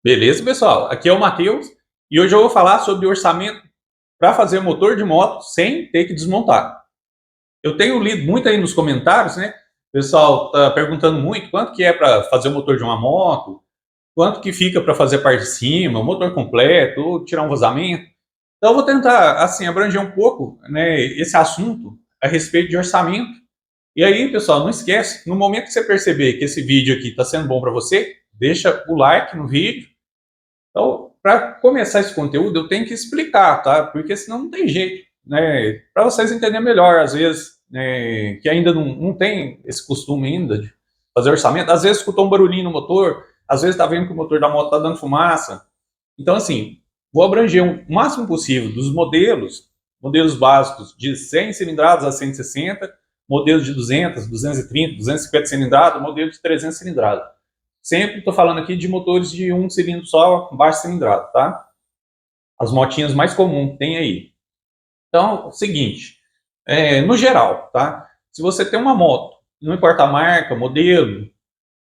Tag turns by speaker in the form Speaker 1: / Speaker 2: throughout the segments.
Speaker 1: Beleza, pessoal? Aqui é o Matheus e hoje eu vou falar sobre orçamento para fazer motor de moto sem ter que desmontar. Eu tenho lido muito aí nos comentários, né? O pessoal tá perguntando muito quanto que é para fazer o motor de uma moto, quanto que fica para fazer a parte de cima, o motor completo, ou tirar um vazamento. Então eu vou tentar assim abranger um pouco, né, esse assunto a respeito de orçamento. E aí, pessoal, não esquece, no momento que você perceber que esse vídeo aqui está sendo bom para você, deixa o like no vídeo. Então, para começar esse conteúdo, eu tenho que explicar, tá? Porque senão não tem jeito, né? Para vocês entenderem melhor, às vezes, né, que ainda não tem esse costume ainda de fazer orçamento, às vezes escutou um barulhinho no motor, às vezes está vendo que o motor da moto está dando fumaça. Então, assim, vou abranger o máximo possível dos modelos básicos de 100 cilindradas a 160, modelos de 200, 230, 250 cilindradas, modelos de 300 cilindradas. Sempre estou falando aqui de motores de um cilindro só, baixo cilindrada, tá? As motinhas mais comuns que tem aí. Então, é o seguinte, no geral, tá? Se você tem uma moto, não importa a marca, modelo,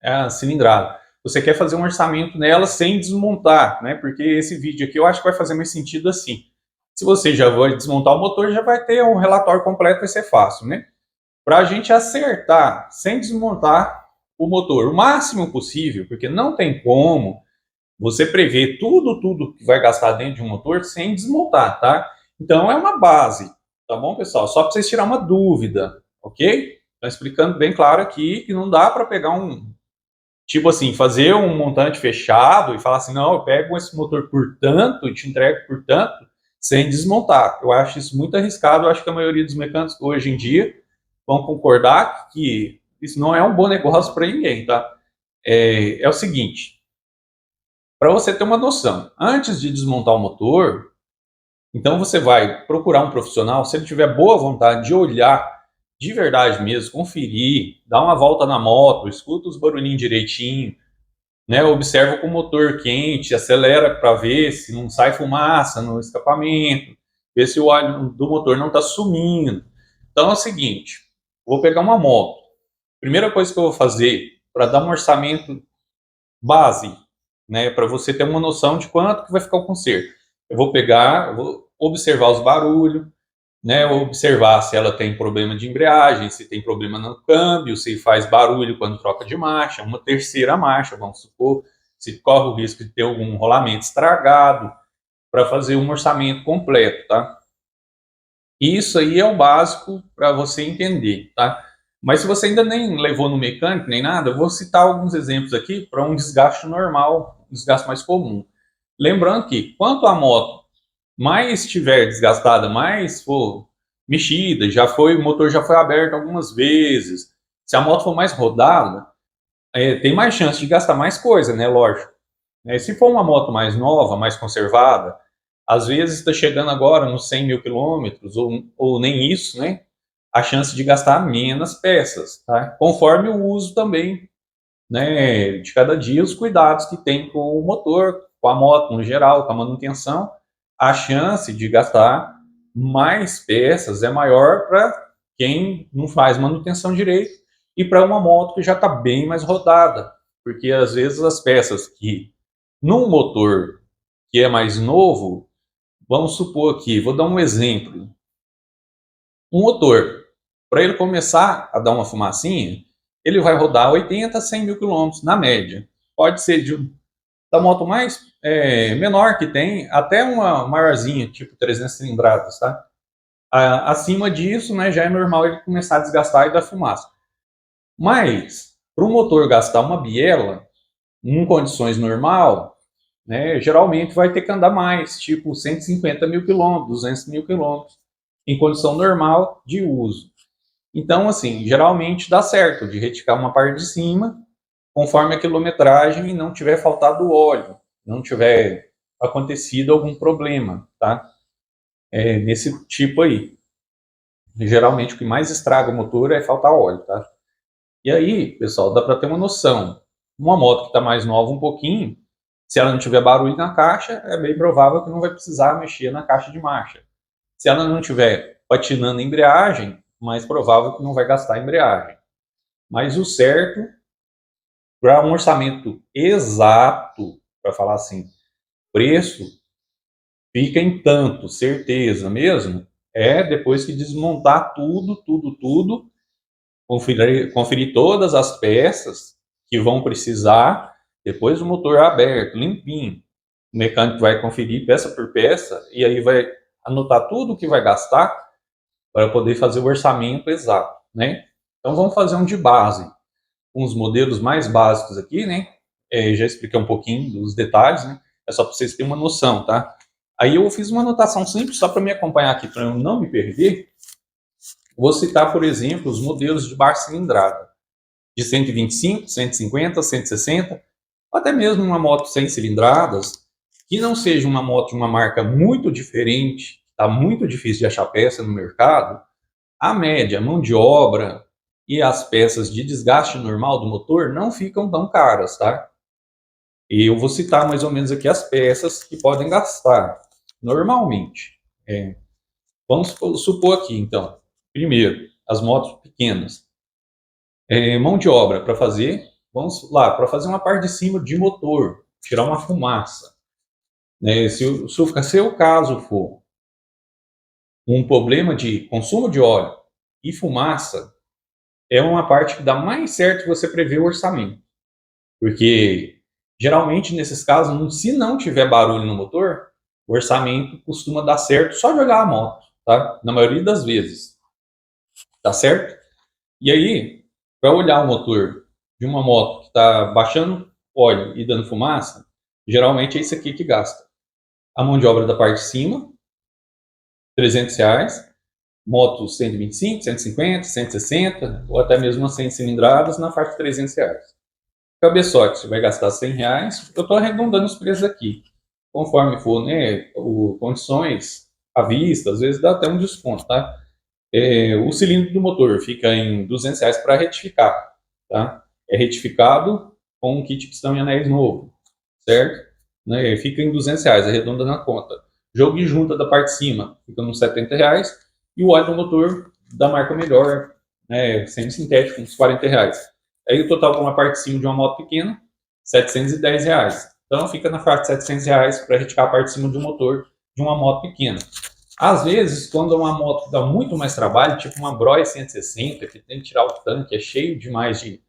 Speaker 1: a cilindrada, você quer fazer um orçamento nela sem desmontar, né? Porque esse vídeo aqui eu acho que vai fazer mais sentido assim. Se você já vai desmontar o motor, já vai ter um relatório completo, vai ser fácil, né? Para a gente acertar sem desmontar o motor o máximo possível, porque não tem como você prever tudo que vai gastar dentro de um motor sem desmontar, tá? Então é uma base, tá bom, pessoal? Só para vocês tirar uma dúvida, ok? Tá explicando bem claro aqui que não dá para pegar tipo assim, fazer um montante fechado e falar assim, não, eu pego esse motor por tanto e te entrego por tanto, sem desmontar. Eu acho isso muito arriscado, eu acho que a maioria dos mecânicos hoje em dia vão concordar que isso não é um bom negócio para ninguém, tá? É o seguinte, para você ter uma noção, antes de desmontar o motor, então você vai procurar um profissional, se ele tiver boa vontade de olhar de verdade mesmo, conferir, dar uma volta na moto, escuta os barulhinhos direitinho, né? Observa com o motor quente, acelera para ver se não sai fumaça no escapamento, ver se o óleo do motor não está sumindo. Então é o seguinte, vou pegar uma moto. Primeira coisa que eu vou fazer para dar um orçamento base, né, para você ter uma noção de quanto que vai ficar o conserto. Eu vou pegar, eu vou observar os barulhos, né, observar se ela tem problema de embreagem, se tem problema no câmbio, se faz barulho quando troca de marcha, uma terceira marcha, vamos supor, se corre o risco de ter algum rolamento estragado, para fazer um orçamento completo, tá? Isso aí é o básico para você entender, tá? Mas se você ainda nem levou no mecânico, nem nada, eu vou citar alguns exemplos aqui para um desgaste normal, um desgaste mais comum. Lembrando que, quanto a moto mais estiver desgastada, mais for mexida, o motor já foi aberto algumas vezes, se a moto for mais rodada, tem mais chance de gastar mais coisa, né? Lógico. Se for uma moto mais nova, mais conservada, às vezes está chegando agora nos 100 mil quilômetros, ou nem isso, né? A chance de gastar menos peças, tá? Conforme o uso também, né, de cada dia, os cuidados que tem com o motor, com a moto no geral, com a manutenção, a chance de gastar mais peças é maior para quem não faz manutenção direito e para uma moto que já está bem mais rodada, porque às vezes as peças que num motor que é mais novo, vamos supor aqui, vou dar um exemplo, um motor, para ele começar a dar uma fumacinha, ele vai rodar 80 a 100 mil quilômetros na média. Pode ser da moto mais menor que tem, até uma maiorzinha, tipo 300 cilindradas, tá? Acima disso, né, já é normal ele começar a desgastar e dar fumaça. Mas, para o motor gastar uma biela, em condições normal, né, geralmente vai ter que andar mais, tipo 150 mil quilômetros, 200 mil quilômetros, em condição normal de uso. Então, assim, geralmente dá certo de retificar uma parte de cima, conforme a quilometragem e não tiver faltado óleo, não tiver acontecido algum problema, tá? Nesse tipo aí. Geralmente o que mais estraga o motor é faltar óleo, tá? E aí, pessoal, dá para ter uma noção. Uma moto que está mais nova um pouquinho, se ela não tiver barulho na caixa, é bem provável que não vai precisar mexer na caixa de marcha. Se ela não tiver patinando a embreagem, mais provável que não vai gastar a embreagem. Mas o certo, para um orçamento exato, para falar assim, preço fica em tanto, certeza mesmo, depois que desmontar tudo, conferir todas as peças que vão precisar, depois o motor aberto, limpinho. O mecânico vai conferir peça por peça e aí vai anotar tudo o que vai gastar para poder fazer o orçamento exato, né? Então vamos fazer um de base, com os modelos mais básicos aqui, né? Já expliquei um pouquinho dos detalhes, né? É só para vocês terem uma noção, tá? Aí eu fiz uma anotação simples só para me acompanhar aqui, para eu não me perder. Vou citar, por exemplo, os modelos de baixa cilindrada, de 125, 150, 160, ou até mesmo uma moto 100 cilindradas, que não seja uma moto de uma marca muito diferente, está muito difícil de achar peça no mercado, a média, mão de obra e as peças de desgaste normal do motor não ficam tão caras, tá? E eu vou citar mais ou menos aqui as peças que podem gastar normalmente. Vamos supor aqui, então, primeiro, as motos pequenas. Mão de obra para fazer, vamos lá, para fazer uma parte de cima de motor, tirar uma fumaça. Né? Se o caso for um problema de consumo de óleo e fumaça, é uma parte que dá mais certo você prever o orçamento. Porque, geralmente, nesses casos, se não tiver barulho no motor, o orçamento costuma dar certo só de olhar a moto, tá? Na maioria das vezes. Tá certo? E aí, para olhar o motor de uma moto que está baixando óleo e dando fumaça, geralmente é isso aqui que gasta. A mão de obra da parte de cima, R$300. Moto 125, 150, 160 ou até mesmo 100 cilindradas na faixa de R$300. Cabeçote, você vai gastar R$100. Eu estou arredondando os preços aqui. Conforme for, né, condições à vista, às vezes dá até um desconto, tá? O cilindro do motor fica em R$200 para retificar, tá? É retificado com um kit pistão e anéis novo, certo? Né, fica em R$200, arredonda na conta. Jogo e junta da parte de cima fica nos R$70 e o óleo do motor da marca melhor, né, semi-sintético, uns R$40. Aí o total com uma parte de cima de uma moto pequena, R$710. Então fica na faixa de R$700 para retificar a parte de cima de um motor de uma moto pequena. Às vezes, quando é uma moto que dá muito mais trabalho, tipo uma Bros 160, que tem que tirar o tanque, é cheio demais de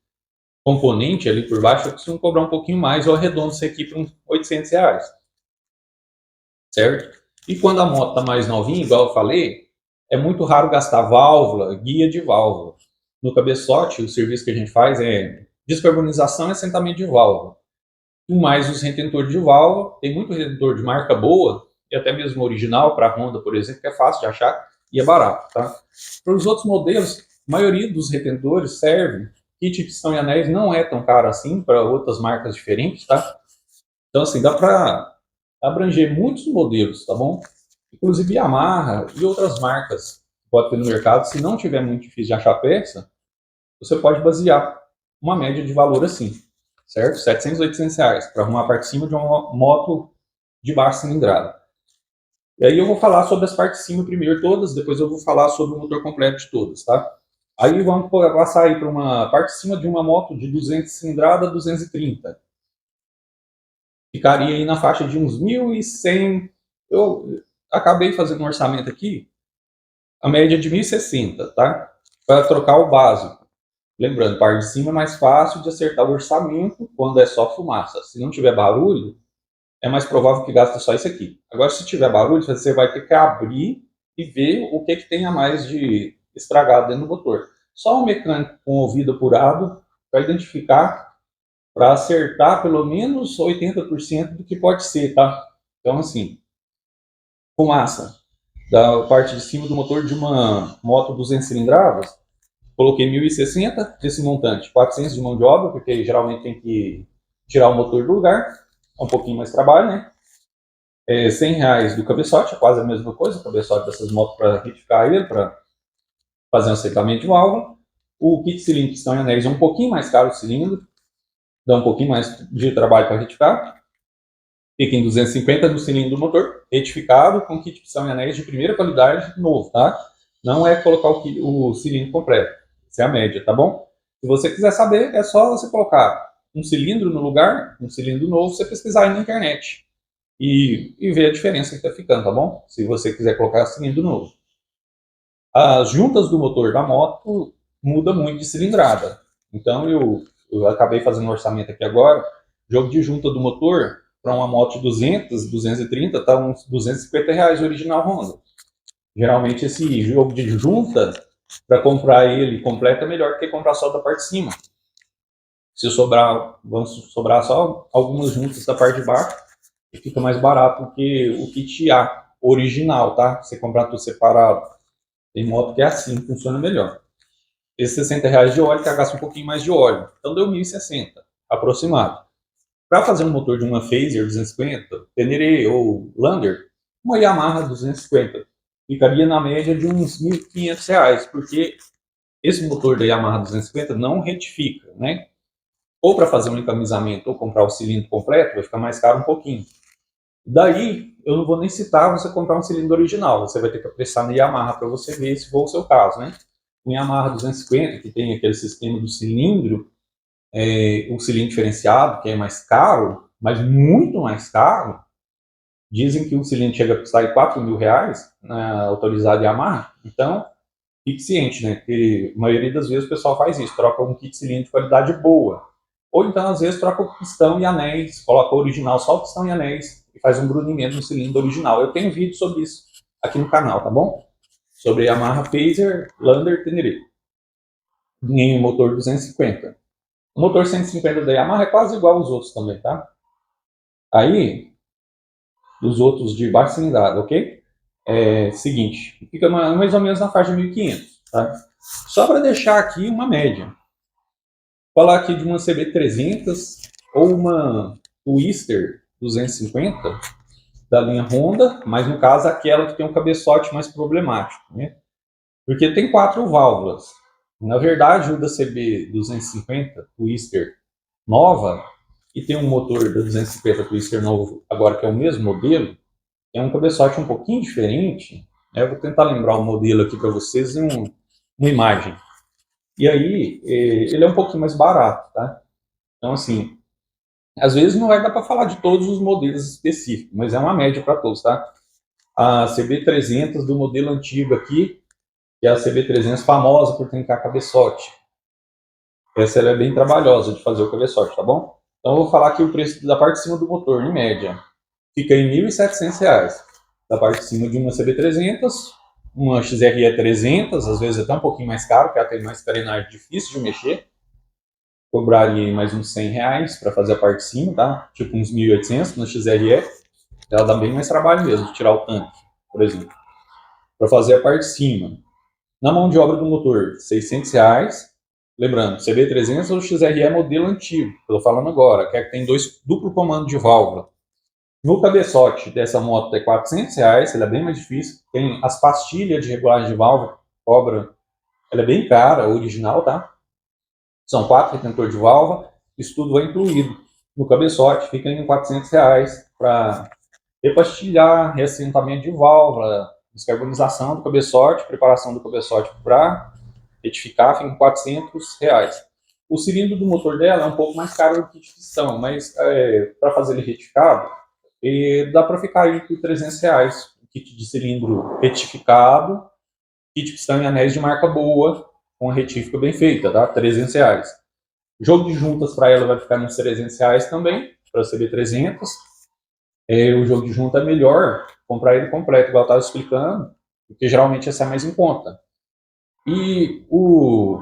Speaker 1: componente ali por baixo, eu costumo cobrar um pouquinho mais, eu arredondo isso aqui para uns R$800, certo? E quando a moto está mais novinha, igual eu falei, é muito raro gastar válvula, guia de válvula. No cabeçote, o serviço que a gente faz é descarbonização e assentamento de válvula. E mais os retentores de válvula, tem muito retentor de marca boa, e até mesmo original, para a Honda, por exemplo, que é fácil de achar e é barato, tá? Para os outros modelos, a maioria dos retentores serve. Kit pistão e anéis não é tão caro assim para outras marcas diferentes, tá? Então, assim, dá para abranger muitos modelos, tá bom? Inclusive Yamaha e outras marcas que pode ter no mercado. Se não tiver muito difícil de achar peça, você pode basear uma média de valor assim, certo? R$700, R$800 para arrumar a parte de cima de uma moto de baixa cilindrada. E aí eu vou falar sobre as partes de cima primeiro todas, depois eu vou falar sobre o motor completo de todas, tá? Aí vamos passar aí para uma parte de cima de uma moto de 200 cilindrada, 230. Ficaria aí na faixa de uns 1.100. Eu acabei fazendo um orçamento aqui, a média de 1.060, tá? Para trocar o básico. Lembrando, parte de cima é mais fácil de acertar o orçamento quando é só fumaça. Se não tiver barulho, é mais provável que gaste só isso aqui. Agora, se tiver barulho, você vai ter que abrir e ver o que tem a mais de estragado dentro do motor. Só um mecânico com ouvido apurado para identificar, para acertar pelo menos 80% do que pode ser, tá? Então, assim, fumaça da parte de cima do motor de uma moto 200 cilindradas, coloquei 1.060 desse montante, 400 de mão de obra, porque geralmente tem que tirar o motor do lugar, é um pouquinho mais trabalho, né? R$100 do cabeçote, é quase a mesma coisa, o cabeçote dessas motos para retificar ele, para fazer um acertamento de válvula. O kit cilindro pistão e anéis é um pouquinho mais caro o cilindro, dá um pouquinho mais de trabalho para retificar. Fica em 250 do cilindro do motor, retificado com kit pistão e anéis de primeira qualidade, novo, tá? Não é colocar o cilindro completo, essa é a média, tá bom? Se você quiser saber, é só você colocar um cilindro no lugar, um cilindro novo, você pesquisar aí na internet e ver a diferença que está ficando, tá bom? Se você quiser colocar cilindro novo. As juntas do motor da moto muda muito de cilindrada. Então eu acabei fazendo um orçamento aqui agora. Jogo de junta do motor para uma moto de 200, 230 está uns R$ 250 original Honda. Geralmente esse jogo de junta, para comprar ele completo é melhor que comprar só da parte de cima. Se sobrar, vão sobrar só algumas juntas da parte de baixo e fica mais barato do que o kit A original, tá? Você comprar tudo separado. Tem moto que é assim, funciona melhor. Esses R$ 60 de óleo que gasta um pouquinho mais de óleo. Então deu 1.060, aproximado. Para fazer um motor de uma Phaser 250, Tenere ou Lander, uma Yamaha 250 ficaria na média de uns R$ 1.500, porque esse motor da Yamaha 250 não retifica, né? Ou para fazer um encamisamento ou comprar o cilindro completo, vai ficar mais caro um pouquinho. Daí, eu não vou nem citar você comprar um cilindro original, você vai ter que apressar na Yamaha para você ver se for o seu caso, né? O Yamaha 250, que tem aquele sistema do cilindro, o cilindro diferenciado, que é mais caro, mas muito mais caro. Dizem que o cilindro chega a custar R$ 4.000 na autorizada Yamaha. Então, fique ciente, né? Que a maioria das vezes o pessoal faz isso, troca um kit cilindro de qualidade boa. Ou então, às vezes, troca o pistão e anéis, coloca o original, só o pistão e anéis, e faz um brunimento no cilindro original. Eu tenho vídeo sobre isso aqui no canal, tá bom? Sobre a Yamaha Phaser Lander Tenere, em motor 250. O motor 150 da Yamaha é quase igual aos outros também, tá? Aí, os outros de baixa cilindrada, ok? Seguinte, fica mais ou menos na faixa de 1.500, tá? Só para deixar aqui uma média. Falar aqui de uma CB300 ou uma Twister 250 da linha Honda, mas no caso aquela que tem um cabeçote mais problemático, né? Porque tem 4 válvulas. Na verdade, o da CB 250 Twister nova, e tem um motor da 250 Twister novo, agora que é o mesmo modelo, é um cabeçote um pouquinho diferente. Eu vou tentar lembrar o modelo aqui para vocês em uma imagem. E aí, ele é um pouquinho mais barato, tá? Então, assim, às vezes não vai dar para falar de todos os modelos específicos, mas é uma média para todos, tá? A CB300 do modelo antigo aqui, que é a CB300 famosa por trincar cabeçote. Essa ela é bem trabalhosa de fazer o cabeçote, tá bom? Então eu vou falar aqui o preço da parte de cima do motor, em média. Fica em R$ 1.700. Da parte de cima de uma CB300, uma XRE 300, às vezes até um pouquinho mais caro, porque ela tem mais carenagem difícil de mexer. Cobraria mais uns R$ 100 para fazer a parte de cima, tá? Tipo uns 1.800 na XRE. Ela dá bem mais trabalho mesmo, tirar o tanque, por exemplo. Para fazer a parte de cima. Na mão de obra do motor, R$ 600. Lembrando, CB300 ou XRE modelo antigo, que eu estou falando agora, que é que tem duplo comando de válvula. No cabeçote dessa moto é R$ 400, ela é bem mais difícil. Tem as pastilhas de regulagem de válvula, cobra, ela é bem cara, original, tá? São 4 retentores de válvula, isso tudo vai incluído. No cabeçote fica em R$ 400 para repastilhar, reassentamento de válvula, descarbonização do cabeçote, preparação do cabeçote para retificar, fica em R$ 400. O cilindro do motor dela é um pouco mais caro do que de pistão, mas para fazer ele retificado, dá para ficar aí por R$ 300. O kit de cilindro retificado, kit pistão e anéis de marca boa, com a retífica bem feita, tá? R$ 300. Jogo de juntas para ela vai ficar uns R$ 300 também, para a CB300. O jogo de junta é melhor comprar ele completo, igual eu estava explicando, porque geralmente essa é mais em conta. E o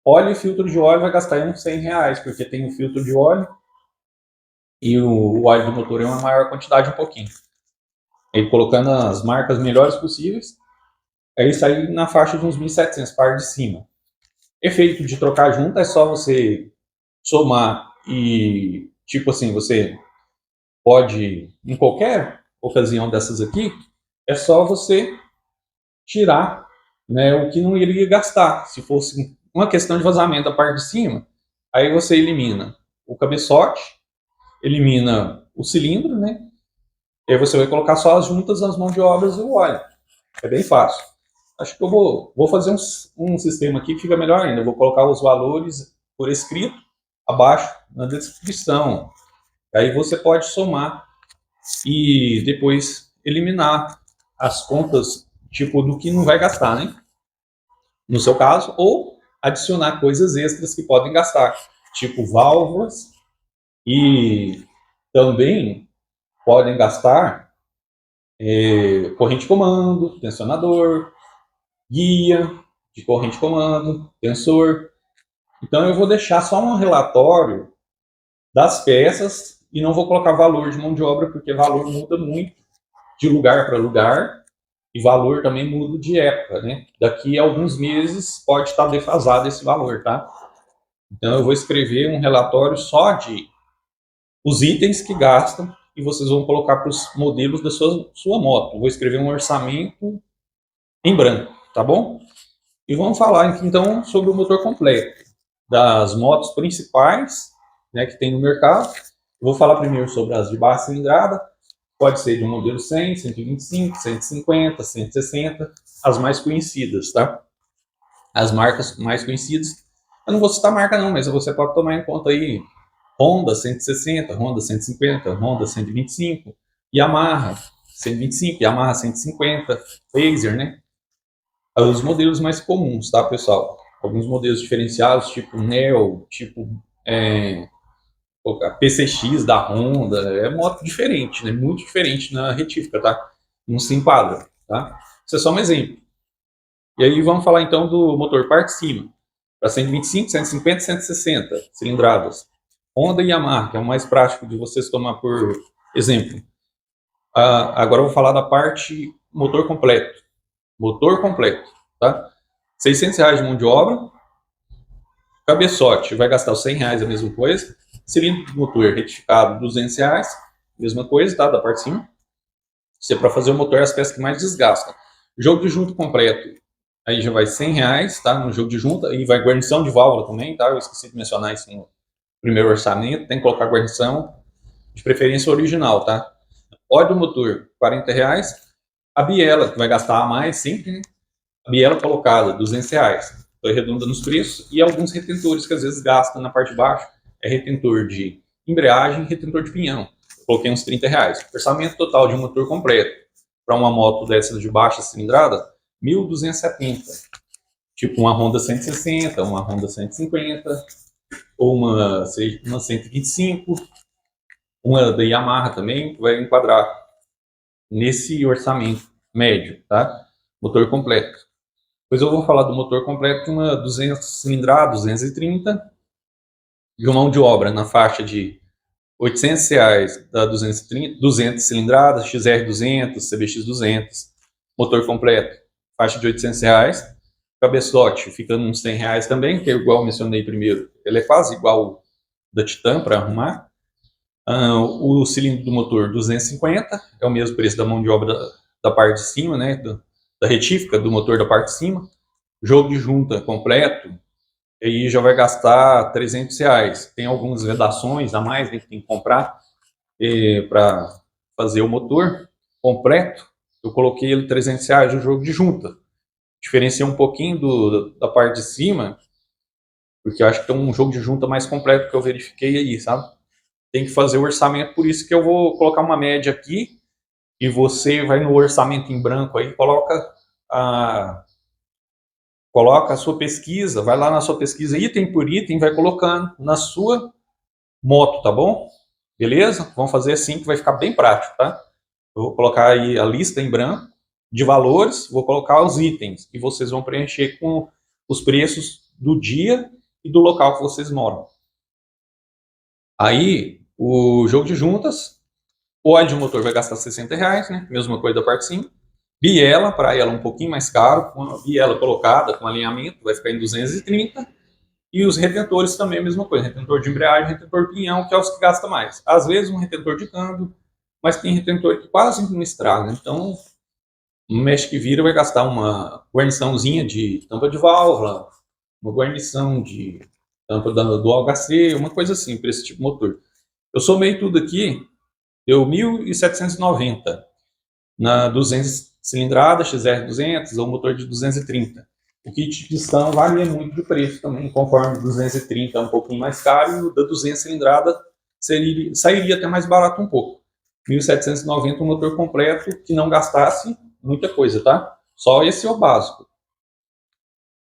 Speaker 1: óleo e filtro de óleo vai gastar uns R$ 100, porque tem o filtro de óleo e o óleo do motor é uma maior quantidade um pouquinho. Ele colocando as marcas melhores possíveis, aí sai na faixa de uns 1.700, par de cima. Efeito de trocar junta é só você somar e, tipo assim, você pode, em qualquer ocasião dessas aqui, é só você tirar, né, o que não iria gastar. Se fosse uma questão de vazamento da parte de cima, aí você elimina o cabeçote, elimina o cilindro, né? E aí você vai colocar só as juntas, as mãos de obras e o óleo. É bem fácil. Acho que eu vou fazer um sistema aqui que fica melhor ainda. Eu vou colocar os valores por escrito abaixo na descrição. Aí você pode somar e depois eliminar as contas, tipo, do que não vai gastar, né? No seu caso, ou adicionar coisas extras que podem gastar, tipo válvulas, e também podem gastar corrente de comando, tensionador, guia de corrente de comando, tensor. Então eu vou deixar só um relatório das peças e não vou colocar valor de mão de obra, porque valor muda muito de lugar para lugar e valor também muda de época, né? Daqui a alguns meses pode estar defasado esse valor, tá? Então eu vou escrever um relatório só de os itens que gastam e vocês vão colocar para os modelos da sua moto. Eu vou escrever um orçamento em branco, tá bom? E vamos falar então sobre o motor completo das motos principais, né, que tem no mercado. Eu vou falar primeiro sobre as de baixa cilindrada. Pode ser de um modelo 100, 125, 150, 160, as mais conhecidas, tá? As marcas mais conhecidas. Eu não vou citar marca não, mas você pode tomar em conta aí Honda 160, Honda 150, Honda 125, Yamaha 125, Yamaha 150, Phaser, né? Os modelos mais comuns, tá, pessoal? Alguns modelos diferenciados, tipo Neo, tipo a PCX da Honda, é moto diferente, né? Muito diferente na retífica, tá? Não se enquadra, tá? Isso é só um exemplo. E aí vamos falar então do motor parte cima, para 125, 150, 160 cilindradas. Honda e Yamaha, que é o mais prático de vocês tomar por exemplo. Agora eu vou falar da parte motor completo. Motor completo, tá? R$ 600 de mão de obra, cabeçote vai gastar os R$ 100 a mesma coisa, cilindro de motor retificado R$ 200, mesma coisa, tá? Da parte de cima. Isso é para fazer o motor as peças que mais desgastam. Jogo de junta completo, aí já vai R$ 100, tá? No jogo de junta, e vai guarnição de válvula também, tá? Eu esqueci de mencionar isso no primeiro orçamento, tem que colocar guarnição, de preferência original, tá? Óleo do motor, R$ 40. A biela, que vai gastar a mais sempre, né? A biela colocada, R$ 200. Estou arredondando os preços. E alguns retentores que às vezes gastam na parte de baixo. É retentor de embreagem e retentor de pinhão. Coloquei uns R$ 30. Orçamento total de um motor completo para uma moto dessa de baixa cilindrada, 1.270. Tipo uma Honda 160, uma Honda 150, ou uma 125, uma da Yamaha também, vai enquadrar nesse orçamento médio, tá? Motor completo. Depois eu vou falar do motor completo de uma 200 cilindrada, 230, de uma mão de obra na faixa de R$ 800 da 230, 200 cilindradas, XR200, CBX200, motor completo, faixa de R$ 800, cabeçote ficando uns R$ 100 também, que é igual eu mencionei primeiro, ele é quase igual da Titan para arrumar. O cilindro do motor 250, é o mesmo preço da mão de obra da parte de cima, né, da retífica do motor da parte de cima. Jogo de junta completo, aí já vai gastar R$ 300. Tem algumas vedações a mais, né, que tem que comprar para fazer o motor completo. Eu coloquei ele R$ 300 no jogo de junta. Diferenciei um pouquinho da parte de cima, porque eu acho que tem um jogo de junta mais completo que eu verifiquei aí, sabe? Tem que fazer o orçamento, por isso que eu vou colocar uma média aqui e você vai no orçamento em branco aí, coloca a sua pesquisa, vai lá na sua pesquisa item por item, vai colocando na sua moto, tá bom? Beleza? Vamos fazer assim que vai ficar bem prático, tá? Eu vou colocar aí a lista em branco de valores, vou colocar os itens e vocês vão preencher com os preços do dia e do local que vocês moram. Aí, o jogo de juntas, o óleo de motor vai gastar R$ 60, né? Mesma coisa da parte de cima. Biela, para ela um pouquinho mais caro, com a biela colocada com alinhamento, vai ficar em 230. E os retentores também a mesma coisa, retentor de embreagem, retentor pinhão, que é os que gastam mais. Às vezes um retentor de câmbio, mas tem retentor que quase não estraga. Então, no mexe que vira vai gastar uma guarniçãozinha de tampa de válvula, uma guarnição de tampa do OHC, uma coisa assim, para esse tipo de motor. Eu somei tudo aqui, deu 1.790 na 200 cilindrada, XR200 ou motor de 230. O kit de pistão varia muito de preço também, conforme o 230 é um pouquinho mais caro e o da 200 cilindrada sairia até mais barato um pouco. 1.790 um motor completo que não gastasse muita coisa, tá? Só esse é o básico.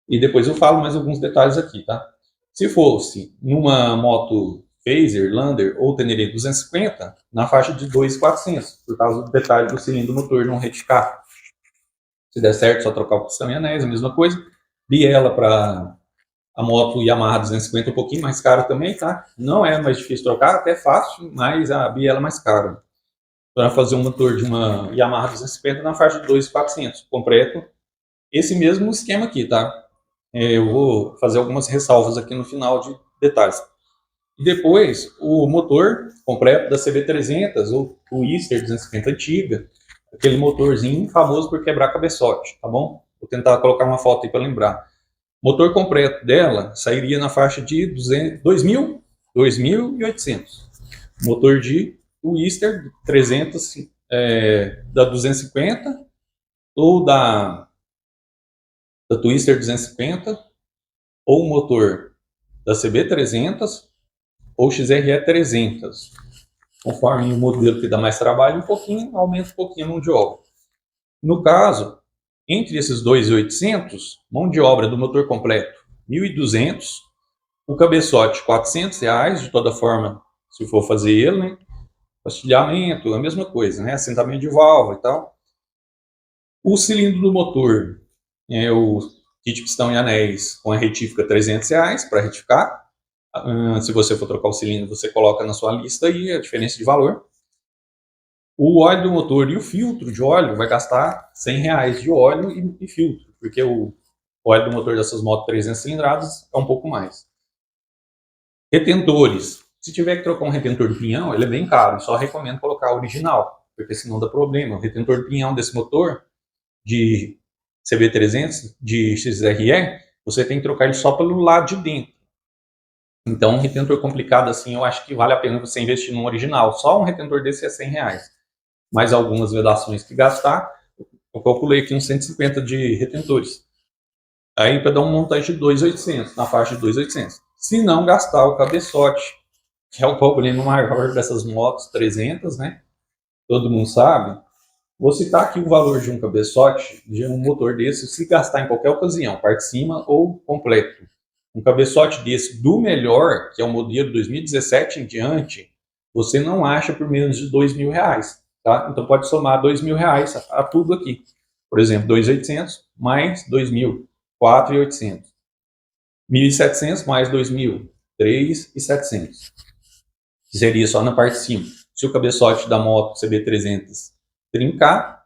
Speaker 1: E depois eu falo mais alguns detalhes aqui, tá? Se fosse numa moto Phaser, Lander ou Tenere 250, na faixa de 2.400, por causa do detalhe do cilindro do motor não retificar. Se der certo, só trocar o pistão e anéis, a mesma coisa. Biela para a moto Yamaha 250 um pouquinho mais cara também, tá? Não é mais difícil trocar, até fácil, mas a biela é mais cara. Para fazer um motor de uma Yamaha 250 na faixa de 2.400, completo. Esse mesmo esquema aqui, tá? Eu vou fazer algumas ressalvas aqui no final de detalhes. E depois, o motor completo da CB300 ou Twister 250 antiga, aquele motorzinho famoso por quebrar cabeçote, tá bom? Vou tentar colocar uma foto aí para lembrar. O motor completo dela sairia na faixa de 2.000, 2.800. Motor de Twister 300 da 250 ou da Twister 250 ou o motor da CB300 ou XRE 300. Conforme o modelo que dá mais trabalho, um pouquinho, aumenta um pouquinho a mão de obra. No caso, entre esses 2.800, mão de obra do motor completo, 1.200, o cabeçote, R$400, de toda forma, se for fazer ele, né? Pastilhamento, a mesma coisa, né? Assentamento de válvula e tal. O cilindro do motor, o kit pistão e anéis com a retífica, R$300 para retificar. Se você for trocar o cilindro, você coloca na sua lista aí a diferença de valor. O óleo do motor e o filtro de óleo vai gastar R$100 de óleo e filtro, porque o óleo do motor dessas motos 300 cilindradas é um pouco mais. Retentores. Se tiver que trocar um retentor de pinhão, ele é bem caro, só recomendo colocar o original, porque senão dá problema. O retentor de pinhão desse motor, de CB300, de XRE, você tem que trocar ele só pelo lado de dentro. Então, um retentor complicado assim, eu acho que vale a pena você investir num original. Só um retentor desse é R$100. Mais algumas vedações que gastar, eu calculei aqui uns 150 de retentores. Aí para dar um montante de 2.800, na faixa de 2.800. Se não gastar o cabeçote, que é o problema maior dessas motos 300, né? Todo mundo sabe. Vou citar aqui o valor de um cabeçote de um motor desse, se gastar em qualquer ocasião, parte de cima ou completo. Um cabeçote desse do melhor, que é o modelo 2017 em diante, você não acha por menos de R$2.000, tá? Então pode somar R$2.000 a tudo aqui. Por exemplo, 2.800 mais 2.000, 4.800. 1.700 mais 2.000, 3.700. Que seria só na parte de cima. Se o cabeçote da moto CB300 trincar,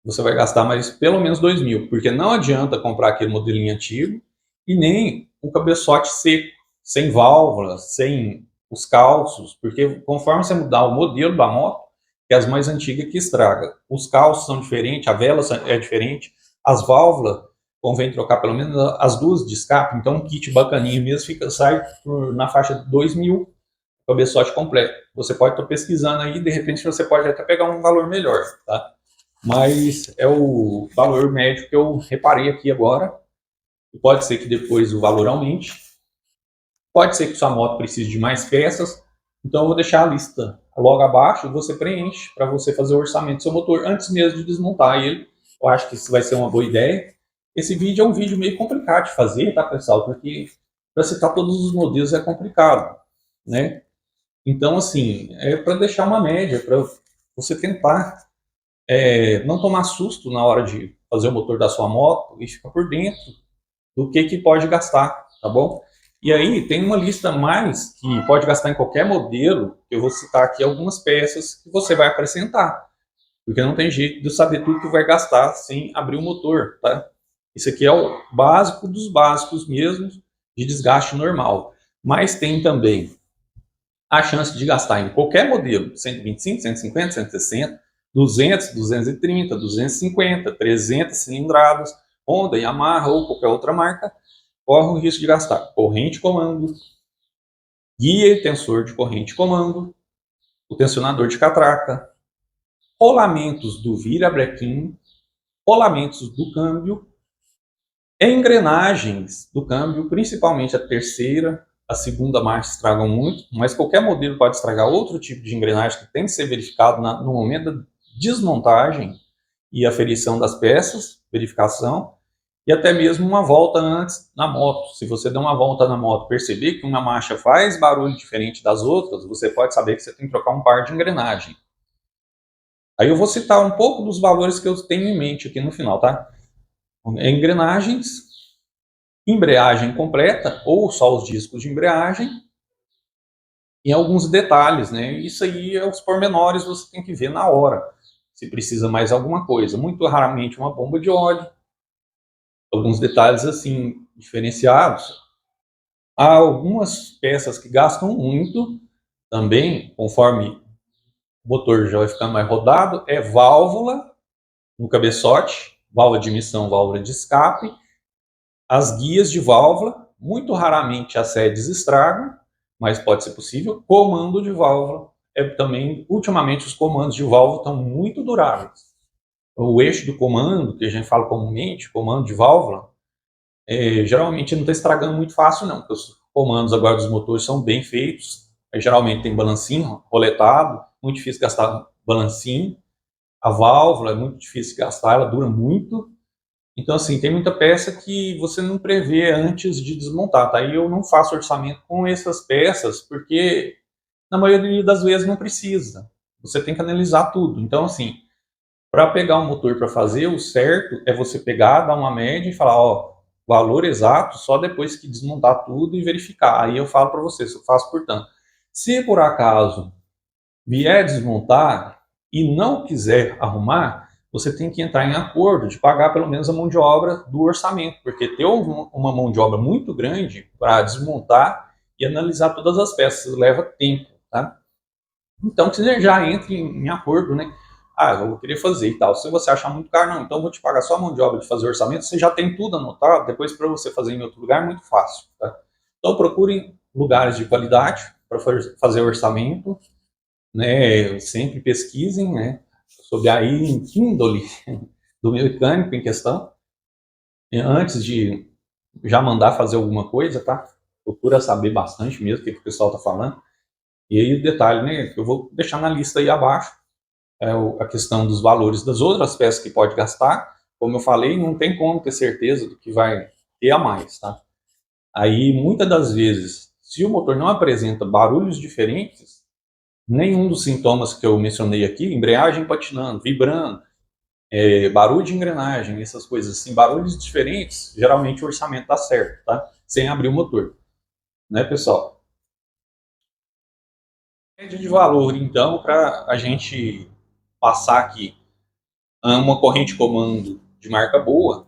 Speaker 1: você vai gastar mais pelo menos 2.000, porque não adianta comprar aquele modelinho antigo e nem o cabeçote seco, sem válvula, sem os calços, porque conforme você mudar o modelo da moto, que é as mais antigas que estraga. Os calços são diferentes, a vela é diferente, as válvulas convém trocar pelo menos as duas de escape, então um kit bacaninho mesmo sai na faixa de 2.000, cabeçote completo. Você pode estar pesquisando aí, de repente você pode até pegar um valor melhor, tá? Mas é o valor médio que eu reparei aqui agora. Pode ser que depois o valor aumente. Pode ser que sua moto precise de mais peças. Então eu vou deixar a lista logo abaixo, você preenche para você fazer o orçamento do seu motor antes mesmo de desmontar ele. Eu acho que isso vai ser uma boa ideia. Esse vídeo é um vídeo meio complicado de fazer, tá, pessoal? Porque para citar todos os modelos é complicado, né? Então, assim, é para deixar uma média, para você tentar não tomar susto na hora de fazer o motor da sua moto e ficar por dentro do que pode gastar, tá bom? E aí tem uma lista mais que pode gastar em qualquer modelo, eu vou citar aqui algumas peças que você vai acrescentar, porque não tem jeito de saber tudo que vai gastar sem abrir o motor, tá? Isso aqui é o básico dos básicos mesmo, de desgaste normal. Mas tem também a chance de gastar em qualquer modelo, 125, 150, 160, 200, 230, 250, 300 cilindradas, Honda, Yamaha ou qualquer outra marca, corre o risco de gastar corrente comando, guia e tensor de corrente comando, o tensionador de catraca, rolamentos do virabrequim, rolamentos do câmbio, Engrenagens do câmbio, principalmente a terceira, a segunda marcha estragam muito, mas qualquer modelo pode estragar. Outro tipo de engrenagem que tem que ser verificado no momento da desmontagem e aferição das peças, verificação, e até mesmo uma volta antes na moto. Se você der uma volta na moto, perceber que uma marcha faz barulho diferente das outras, você pode saber que você tem que trocar um par de engrenagem. Aí eu vou citar um pouco dos valores que eu tenho em mente aqui no final, tá? Engrenagens, embreagem completa ou só os discos de embreagem e alguns detalhes, né? Isso aí é os pormenores, você tem que ver na hora se precisa mais alguma coisa. Muito raramente uma bomba de óleo, alguns detalhes assim diferenciados. Há algumas peças que gastam muito também, conforme o motor já vai ficando mais rodado, é válvula no cabeçote, válvula de emissão, válvula de escape, as guias de válvula, muito raramente as sedes estragam, mas pode ser possível. Comando de válvula, também, ultimamente os comandos de válvula estão muito duráveis. O eixo do comando, que a gente fala comumente, comando de válvula, geralmente não está estragando muito fácil não, porque os comandos agora dos motores são bem feitos, geralmente tem balancinho roletado, muito difícil gastar balancinho, a válvula é muito difícil gastar, ela dura muito, então assim, tem muita peça que você não prevê antes de desmontar, tá? E eu não faço orçamento com essas peças, porque na maioria das vezes não precisa, você tem que analisar tudo, então assim, para pegar um motor para fazer, o certo é você pegar, dar uma média e falar, ó, valor exato só depois que desmontar tudo e verificar. Aí eu falo para você, eu faço portanto. Se por acaso vier desmontar e não quiser arrumar, você tem que entrar em acordo de pagar pelo menos a mão de obra do orçamento, porque ter uma mão de obra muito grande para desmontar e analisar todas as peças leva tempo, tá? Então, que você já entre em acordo, né? Ah, eu vou querer fazer e tal. Se você achar muito caro, não, então eu vou te pagar só a mão de obra de fazer orçamento, você já tem tudo anotado, depois para você fazer em outro lugar é muito fácil, tá? Então procurem lugares de qualidade para fazer orçamento, né? Sempre pesquisem, né? Sobre a índole do mecânico em questão, antes de já mandar fazer alguma coisa, tá? Procura saber bastante mesmo o que o pessoal está falando. E aí o detalhe, né? Que eu vou deixar na lista aí abaixo, a questão dos valores das outras peças que pode gastar. Como eu falei, não tem como ter certeza do que vai ter a mais, tá? Aí, muitas das vezes, se o motor não apresenta barulhos diferentes, nenhum dos sintomas que eu mencionei aqui, embreagem patinando, vibrando, barulho de engrenagem, essas coisas assim, barulhos diferentes, geralmente o orçamento dá certo, tá? Sem abrir o motor, né, pessoal? Média de valor, então, para a gente passar aqui uma corrente comando de marca boa,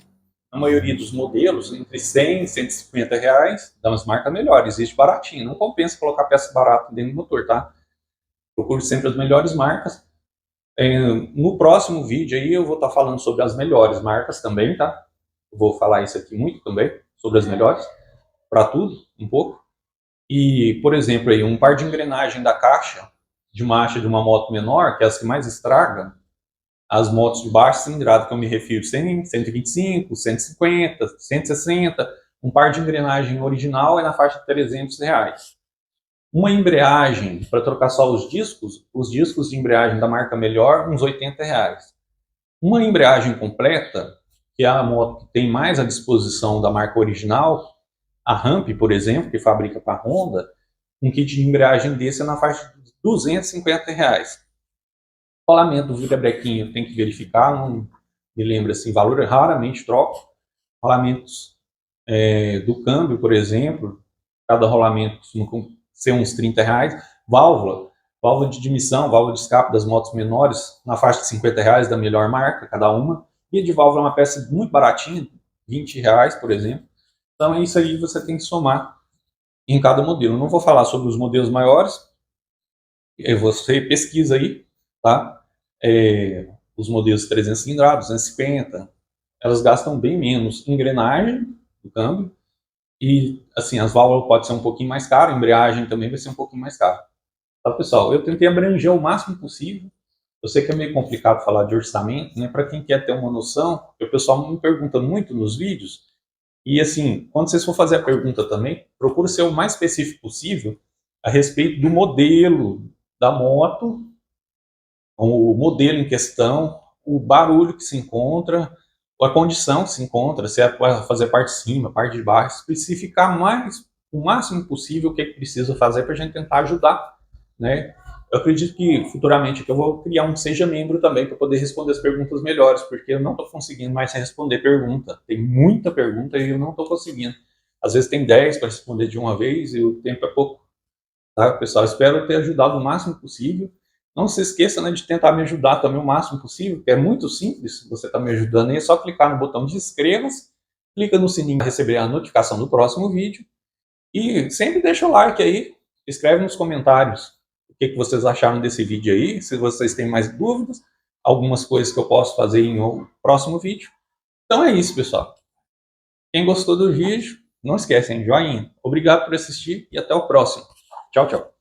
Speaker 1: a maioria dos modelos, entre 100 e 150 reais, dá umas marcas melhores, existe baratinho, não compensa colocar peça barata dentro do motor, tá? Procure sempre as melhores marcas. No próximo vídeo aí eu vou estar falando sobre as melhores marcas também, tá? Eu vou falar isso aqui muito também, sobre as melhores, para tudo, um pouco. E, por exemplo, aí, um par de engrenagem da caixa de marcha de uma moto menor, que é as que mais estragam, as motos de baixa cilindrada, que eu me refiro, 100, 125, 150, 160, um par de engrenagem original é na faixa de 300 reais. Uma embreagem, para trocar só os discos de embreagem da marca melhor, uns 80 reais. Uma embreagem completa, que é a moto que tem mais à disposição da marca original, a Ramp, por exemplo, que fabrica para a Honda, um kit de embreagem desse é na faixa de 250 reais. Rolamento do virabrequinho tem que verificar, não me lembro assim, valor raramente troco. Rolamentos do câmbio, por exemplo, cada rolamento costuma ser uns 30 reais. Válvula de admissão, válvula de escape das motos menores, na faixa de 50 reais da melhor marca, cada uma. Guia de válvula é uma peça muito baratinha, 20 reais, por exemplo. Então é isso aí, você tem que somar em cada modelo. Eu não vou falar sobre os modelos maiores, você pesquisa aí, tá? Os modelos 300 cilindrados, 250, elas gastam bem menos engrenagem do câmbio e, assim, as válvulas podem ser um pouquinho mais caras, a embreagem também vai ser um pouquinho mais cara. Tá, pessoal? Eu tentei abranger o máximo possível. Eu sei que é meio complicado falar de orçamento, né? Para quem quer ter uma noção, o pessoal me pergunta muito nos vídeos E assim, quando vocês for fazer a pergunta também, procure ser o mais específico possível a respeito do modelo da moto, o modelo em questão, o barulho que se encontra, a condição que se encontra, se é para fazer parte de cima, parte de baixo, especificar o máximo possível o que precisa fazer para a gente tentar ajudar, né? Eu acredito que futuramente eu vou criar um Seja Membro também para poder responder as perguntas melhores, porque eu não estou conseguindo mais responder pergunta. Tem muita pergunta e eu não estou conseguindo. Às vezes tem 10 para responder de uma vez e o tempo é pouco. Tá, pessoal? Espero ter ajudado o máximo possível. Não se esqueça, né, de tentar me ajudar também o máximo possível, que é muito simples. Você está me ajudando aí, é só clicar no botão de inscreva-se, clica no sininho para receber a notificação do próximo vídeo e sempre deixa o like aí, escreve nos comentários o que vocês acharam desse vídeo aí, se vocês têm mais dúvidas, algumas coisas que eu posso fazer em um próximo vídeo. Então é isso, pessoal. Quem gostou do vídeo, não esquecem, joinha. Obrigado por assistir e até o próximo. Tchau, tchau.